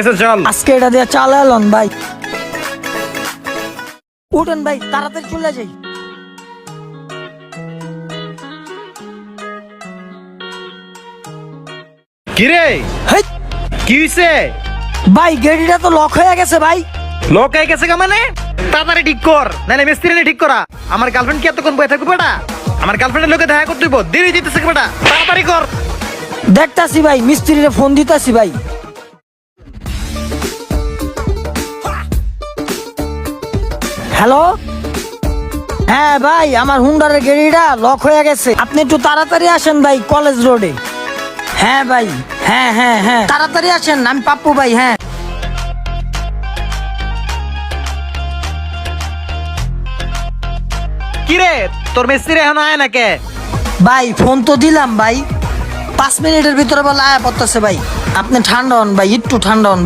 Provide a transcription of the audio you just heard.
চল আজকে এটা দিয়ে চালালন ভাই। উঠেন ভাই, তাড়াতাড়ি চলে যাই। কিরে হেই, কি হইছে? ভাই গাড়িটা তো লক হয়ে গেছে ভাই। লোক হয়ে গেছে মানে তাড়াতাড়ি ঠিক কর, নাহলে মিস্ত্রি নিয়ে ঠিক করা। আমার গার্লফ্রেন্ড কি এতক্ষণ বয়ে থাকবে বেটা? আমার গার্লফ্রেন্ডের লোকে দেখা করতে হইব, দেরি যেতেছে বেটা, তাড়াতাড়ি কর। দেখতাছি ভাই, মিস্ত্রিরে ফোন দিতাছি ভাই। হ্যালো, হ্যাঁ ভাই, আমার হুন্ডারের গাড়িটা লক হয়ে গেছে। আপনি একটু তাড়াতাড়ি আসেন ভাই, কলেজ রোডে। হ্যাঁ ভাই, হ্যাঁ হ্যাঁ হ্যাঁ, তাড়াতাড়ি আসেন। আমি পাপ্পু ভাই। হ্যাঁ কিরে তোর মিস্ত্রি এখন আয় না কে? ভাই, ফোন তো দিলাম ভাই, 5 মিনিটের ভিতরে বলে আয়া পড়তেছে ভাই। আপনি ঠান্ডা হন ভাই, একটু ঠান্ডা হন।